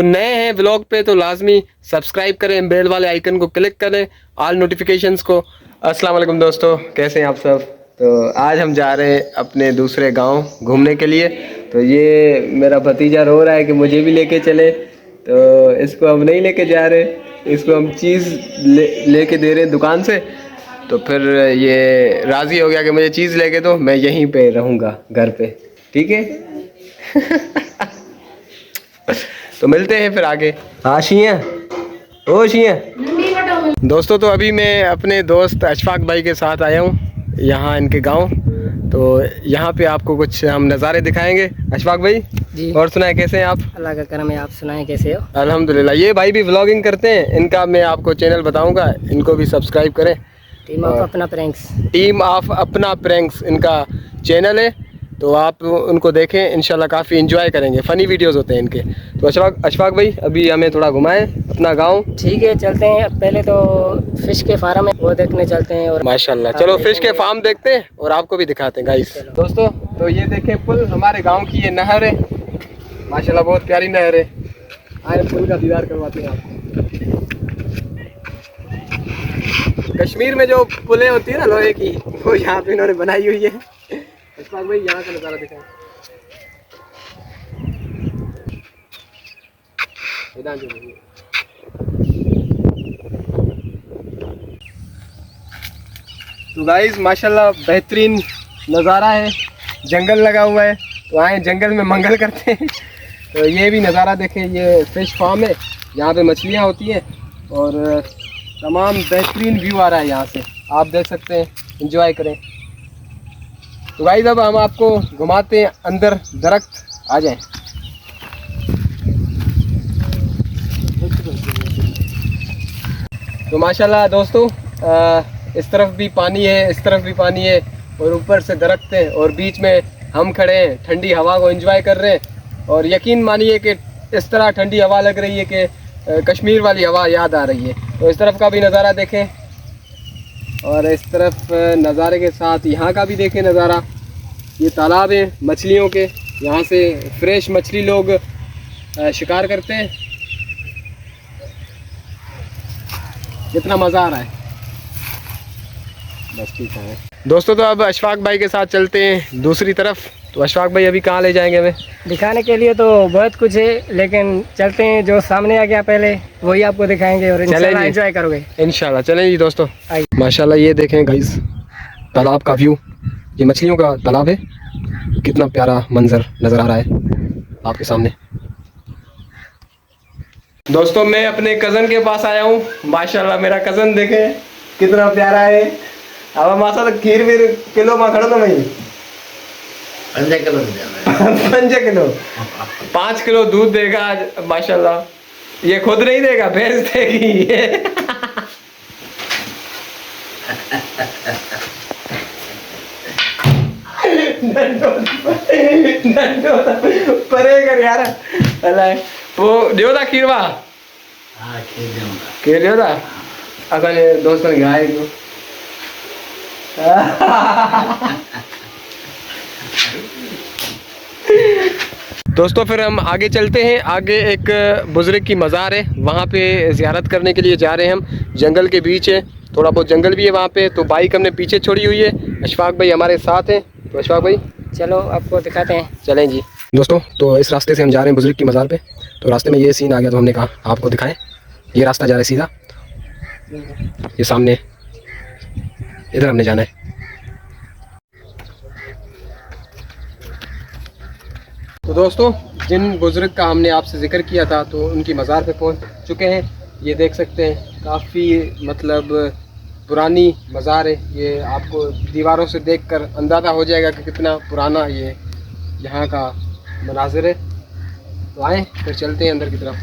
तो नए हैं ब्लॉग पे तो लाजमी सब्सक्राइब करें, बेल वाले आइकन को क्लिक करें, ऑल नोटिफिकेशंस को। अस्सलाम वालेकुम दोस्तों, कैसे हैं आप सब। तो आज हम जा रहे हैं अपने दूसरे गांव घूमने के लिए। तो ये मेरा भतीजा रो रहा है कि मुझे भी लेके चले, तो इसको हम नहीं लेके जा रहे, इसको हम चीज़ लेके दे रहे हैं दुकान से। तो फिर ये राज़ी हो गया कि मुझे चीज़ लेके दो, मैं यहीं पे रहूँगा घर पे, ठीक है। तो मिलते हैं फिर आगे। हाँ शिया, ओ शिया। दोस्तों तो अभी मैं अपने दोस्त अशफाक भाई के साथ आया हूँ यहाँ इनके गांव। तो यहाँ पे आपको कुछ हम नज़ारे दिखाएंगे। अशफाक भाई जी, और सुनाए कैसे हैं आप। अल्लाह का करम है, आप सुनाएं कैसे हो। अल्हम्दुलिल्लाह। ये भाई भी व्लॉगिंग करते हैं, इनका मैं आपको चैनल बताऊंगा, इनको भी सब्सक्राइब करें। टीम ऑफ अपना प्रैंक्स, टीम ऑफ अपना प्रैंक्स इनका चैनल है, तो आप उनको देखें, इंशाल्लाह काफ़ी एंजॉय करेंगे, फ़नी वीडियोस होते हैं इनके। तो अशफाक भाई अभी हमें थोड़ा घुमाएं अपना गांव। ठीक है चलते हैं। पहले तो फिश के फार्म है वो देखने चलते हैं और माशाल्लाह, चलो फिश के फार्म देखते हैं और आपको भी दिखाते हैं गाइस। दोस्तों तो ये देखें पुल, हमारे गांव की ये नहर है, माशाल्लाह बहुत प्यारी नहर है। आए पुल का दीदार करवाते हैं आपको। कश्मीर में जो पुलें होती है ना लोहे की, वो यहाँ पे इन्होंने बनाई हुई है। अशफाक भाई यहाँ का नज़ारा दिखाएं। तो गाइस माशाल्लाह बेहतरीन नज़ारा है, जंगल लगा हुआ है, तो आए जंगल में मंगल करते हैं। तो ये भी नज़ारा देखें, ये फिश फार्म है, यहाँ पे मछलियाँ होती हैं और तमाम बेहतरीन व्यू आ रहा है यहाँ से, आप देख सकते हैं, एंजॉय करें। तो गाइस अब हम आपको घुमाते हैं अंदर, दरख्त आ जाएं। तो माशाल्लाह दोस्तों इस तरफ भी पानी है, इस तरफ भी पानी है और ऊपर से दरख्त हैं और बीच में हम खड़े हैं, ठंडी हवा को एंजॉय कर रहे हैं। और यकीन मानिए कि इस तरह ठंडी हवा लग रही है कि कश्मीर वाली हवा याद आ रही है। तो इस तरफ का भी नज़ारा देखें और इस तरफ नज़ारे के साथ यहाँ का भी देखें नज़ारा। ये तालाब है मछलियों के, यहाँ से फ्रेश मछली लोग शिकार करते हैं। कितना मज़ा आ रहा है, बस ठीक है दोस्तों। तो अब अशफाक भाई के साथ चलते हैं दूसरी तरफ। तो अशफाक भाई अभी कहाँ ले जाएंगे हमें। दिखाने के लिए तो बहुत कुछ है, लेकिन चलते हैं, जो सामने आ गया पहले वही आपको दिखाएंगे और इंशाल्लाह एंजॉय करोगे इंशाल्लाह। चलें जी दोस्तों, माशाल्लाह ये देखें गाइस तालाब का व्यू, ये मछलियों का तालाब है, कितना प्यारा मंजर नज़र आ रहा है आपके सामने। दोस्तों मैं अपने कज़न के पास आया हूँ, माशाल्लाह मेरा कज़न देखें कितना प्यारा है। अब मासा तो खीर वीर किलो में खड़ो तो मैं 5 किलो 5 किलो दूध देगा आज माशाल्लाह। ये खुद नहीं देगा, भैंस देगी। परे कर यार, अल्लाह वो दियो था खीरवा। हाँ खीर दियो था अगर दोस्त ने गाय को। दोस्तों फिर हम आगे चलते हैं, आगे एक बुजुर्ग की मज़ार है, वहाँ पे ज़ियारत करने के लिए जा रहे हैं हम। जंगल के बीच है, थोड़ा बहुत जंगल भी है वहाँ पे। तो बाइक हमने पीछे छोड़ी हुई है, अशफाक भाई हमारे साथ हैं। तो अशफाक भाई चलो आपको दिखाते हैं, चलें जी। दोस्तों तो इस रास्ते से हम जा रहे हैं बुजुर्ग की मज़ार पे। तो रास्ते में ये सीन आ गया, तो हमने कहा आपको दिखाएं। ये रास्ता जा रहा है सीधा, ये सामने इधर हमने जाना है। तो दोस्तों जिन बुजुर्ग का हमने आपसे जिक्र किया था, तो उनकी मज़ार पे पहुंच चुके हैं। ये देख सकते हैं काफ़ी मतलब पुरानी मज़ार है, ये आपको दीवारों से देखकर अंदाज़ा हो जाएगा कि कितना पुराना ये यहाँ का मनाजिर है। तो आएँ फिर चलते हैं अंदर की तरफ।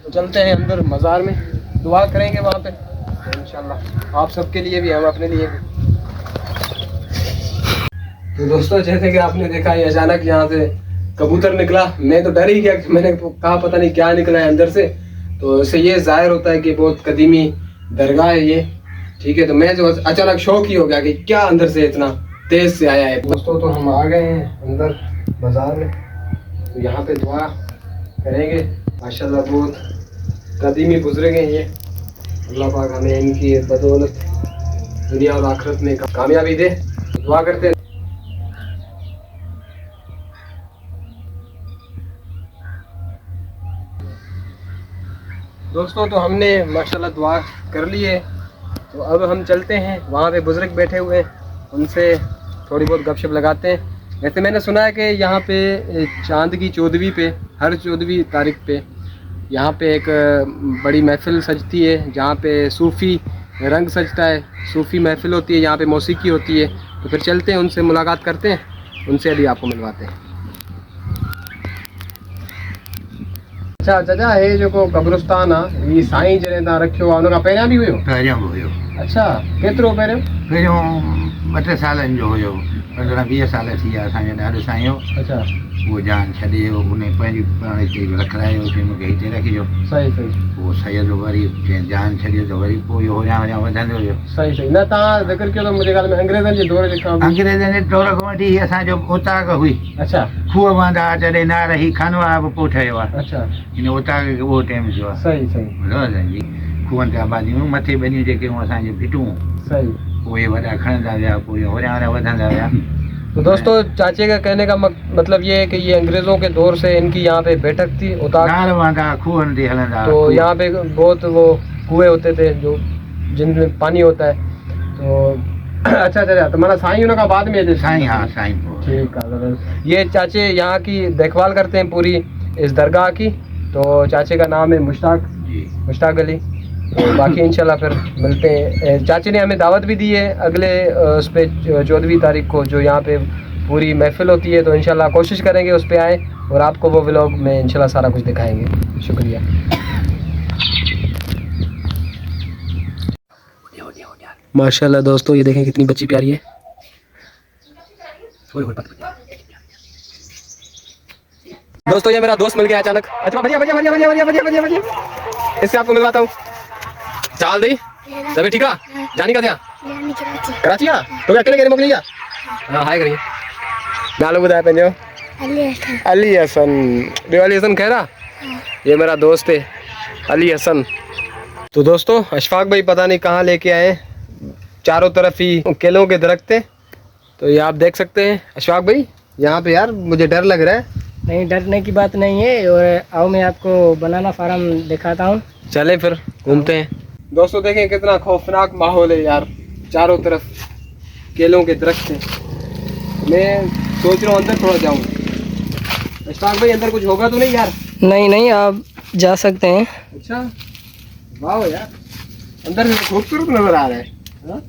तो चलते हैं अंदर मज़ार में, दुआ करेंगे वहाँ पे तो इंशाल्लाह आप सबके लिए भी, हम अपने लिए भी। तो दोस्तों जैसे कि आपने देखा ये अचानक यहाँ से कबूतर निकला, मैं तो डर ही गया, मैंने कहा पता नहीं क्या निकला है अंदर से। तो इससे ये जाहिर होता है कि बहुत कदीमी दरगाह है ये, ठीक है। तो मैं जो अचानक शौक ही हो गया कि क्या अंदर से इतना तेज से आया है। दोस्तों तो हम आ गए हैं अंदर बाजार में, तो यहाँ पे दुआ करेंगे। माशाल्लाह बहुत कदीमी बुजुर्ग हैं ये, अल्लाह पाक हमें इनकी बदौलत दुनिया और आखिरत में कामयाबी दे, दुआ करते हैं। दोस्तों तो हमने माशाल्लाह दुआ कर ली है, तो अब हम चलते हैं। वहाँ पे बुजुर्ग बैठे हुए हैं, उनसे थोड़ी बहुत गपशप लगाते हैं। वैसे मैंने सुना है कि यहाँ पे चांद की 14वीं पे, हर 14वीं तारीख पे यहाँ पे एक बड़ी महफिल सजती है, जहाँ पे सूफ़ी रंग सजता है, सूफ़ी महफिल होती है, यहाँ पे मौसीकी होती है। तो फिर चलते हैं, उनसे मुलाकात करते हैं, उनसे अभी आपको मिलवाते हैं। अच्छा चाचा, हे जो कब्रिस्तान आहे, ही साईं जॾहिं तव्हां रखियो आहे, उनखां पहिरियां बि हुयो? पहिरियों बि हुयो। अच्छा, केतिरो पहिरियों? पहिरियों 2-3 सालनि जो हुयो, 15-20 साल थी विया असांजो ॾाढो साईं हो। अच्छा, उहो जान छॾे वियो, उन पंहिंजी पाण हिते रखायो, चई मूंखे हिते रखिजो। सही सही। पोइ सैयद वरी जान छॾियो त वरी पोइ इहो होरियां होरियां वधंदो वियो। सही सही। न तव्हां ज़िक्र कयो त मुंहिंजे ख़्याल में अंग्रेज़नि जे दौर जे खां अंग्रेज़नि जे दौर खां वठी असांजो उताक हुई। अच्छा खूह वांदा जॾहिं न रही, खानवा बि पोइ ठहियो आहे। अच्छा, हिन उताक खे उहो टाइम थियो आहे। सही सही। जी, खूहनि ते आबादियूं, मथे ॿिनियूं जेके असांजे भिटूं, सही। पोइ इहे वॾा खणंदा विया, पोइ होरियां होरियां वधंदा विया। तो दोस्तों चाचे का कहने का मतलब ये है कि ये अंग्रेज़ों के दौर से इनकी यहाँ पे बैठक थी, उताक। तो यहाँ पे बहुत वो कुएं होते थे जो जिनमें पानी होता है। तो अच्छा अच्छा, तुम्हारा साईं उनका बाद में? साईं, हाँ साईं। ठीक है। ये चाचे यहाँ की देखभाल करते हैं पूरी इस दरगाह की। तो चाचे का नाम है मुश्ताक अली। तो बाकी इंशाल्लाह फिर मिलते हैं। चाची ने हमें दावत भी दी है अगले उस पर 14वीं तारीख को, जो यहाँ पे पूरी महफिल होती है। तो इंशाल्लाह कोशिश करेंगे उस पर आए और आपको वो व्लॉग में इंशाल्लाह सारा कुछ दिखाएंगे। शुक्रिया। माशाल्लाह दोस्तों, ये देखें कितनी बच्ची प्यारी है। दोस्तों ये मेरा दोस्त मिल गया अचानक। अच्छा बढ़िया बढ़िया बढ़िया बढ़िया बढ़िया बढ़िया बढ़िया, इससे आपको मिलवाता हूँ। चाल दी तभी ठीक है। जानी का क्या कराची का? तो अकेले करे मोकली? हाँ हाय करिए। नालो बताया पंजो? अली हसन। रे अली हसन कह रहा, ये मेरा दोस्त है अली हसन। तो दोस्तों अशफाक भाई पता नहीं कहाँ लेके आए, चारों तरफ ही केलों के दरख्त हैं। तो ये आप देख सकते हैं अशफाक भाई यहाँ पे। यार मुझे डर लग रहा है। नहीं, डरने की बात नहीं है। और आओ मैं आपको बनाना फार्म दिखाता हूँ। चले फिर घूमते हैं। दोस्तों देखें कितना खौफनाक माहौल है यार, चारों तरफ केलों के दरख्त हैं। मैं सोच रहा हूँ अंदर थोड़ा जाऊँ। अशफाक भाई अंदर कुछ होगा तो नहीं यार? नहीं नहीं, आप जा सकते हैं। अच्छा वाह यार, अंदर से खूबसूरत नजर आ रहा है। हाँ?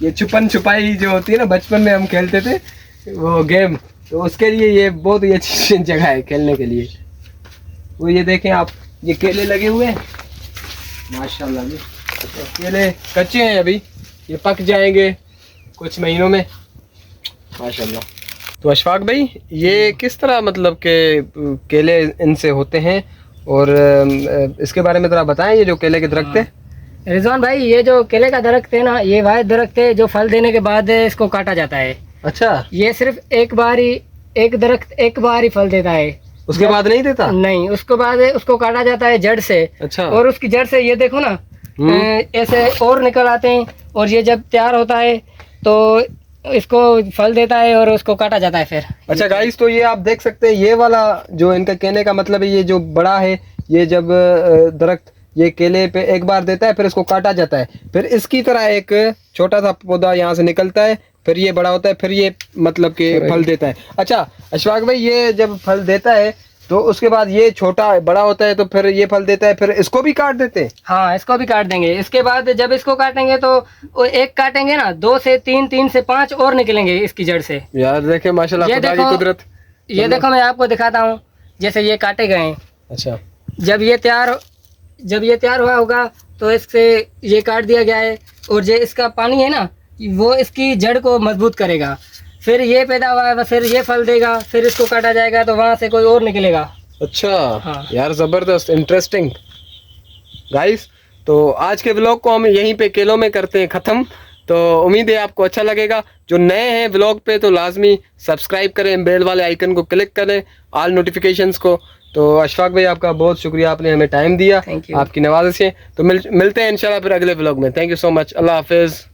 ये छुपन छुपाई जो होती है ना, बचपन में हम खेलते थे वो गेम, तो उसके लिए ये बहुत ही अच्छी जगह है खेलने के लिए। वो ये देखें आप, ये केले लगे हुए हैं माशाल्लाह जी। तो केले कच्चे हैं अभी, ये पक जाएंगे कुछ महीनों में माशाल्लाह। तो अशफाक भाई ये किस तरह मतलब के केले इनसे होते हैं, और इसके बारे में थोड़ा बताएं। ये जो केले के दरख्त है रिजवान भाई, ये जो केले का दरख्त है ना, ये वाहिद दरख्त है जो फल देने के बाद इसको काटा जाता है। अच्छा, ये सिर्फ एक बार ही, एक दरख्त एक बार ही फल देता है, उसके बाद नहीं देता? नहीं, उसके बाद उसको काटा जाता है जड़ से। अच्छा। और उसकी जड़ से ये देखो ना, ऐसे और निकल आते हैं, और ये जब तैयार होता है तो इसको फल देता है और उसको काटा जाता है फिर। अच्छा गाइस, तो ये आप देख सकते हैं, ये वाला जो इनका कहने का मतलब है, ये जो बड़ा है, ये जब दरख्त ये केले पे एक बार देता है, फिर इसको काटा जाता है, फिर इसकी तरह एक छोटा सा पौधा यहाँ से निकलता है, फिर ये बड़ा होता है, फिर ये मतलब कि फल देता है। अच्छा अशफाक भाई, ये जब फल देता है तो उसके बाद ये छोटा बड़ा होता है, तो फिर ये फल देता है, फिर इसको भी काट देते हैं? हाँ, इसको भी काट देंगे। इसके बाद जब इसको काटेंगे तो एक काटेंगे ना, 2 से 3, 3 से 5 और निकलेंगे इसकी जड़ से। यार देखे माशाल्लाह खुदा की कुदरत। ये देखो मैं आपको दिखाता हूँ, जैसे ये काटे गए हैं। अच्छा, जब ये तैयार हुआ होगा तो इससे ये काट दिया गया है, और जो इसका पानी है ना, वो इसकी जड़ को मजबूत करेगा, फिर ये पैदा हुआ, फिर ये फल देगा, फिर इसको काटा जाएगा तो वहाँ से कोई और निकलेगा। अच्छा। हाँ। यार जबरदस्त, इंटरेस्टिंग। गाइस। तो आज के व्लॉग को हम यहीं पे केलों में करते हैं ख़त्म। तो उम्मीद है आपको अच्छा लगेगा। जो नए हैं व्लॉग पे तो लाजमी सब्सक्राइब करें, बेल वाले आइकन को क्लिक करें, ऑल नोटिफिकेशंस को। तो अशफाक भाई आपका बहुत शुक्रिया, आपने हमें टाइम दिया, Thank you. आपकी नवाज़ से। तो मिलते हैं इंशाल्लाह फिर अगले व्लॉग में। Thank you so much. अल्लाह हाफिज़।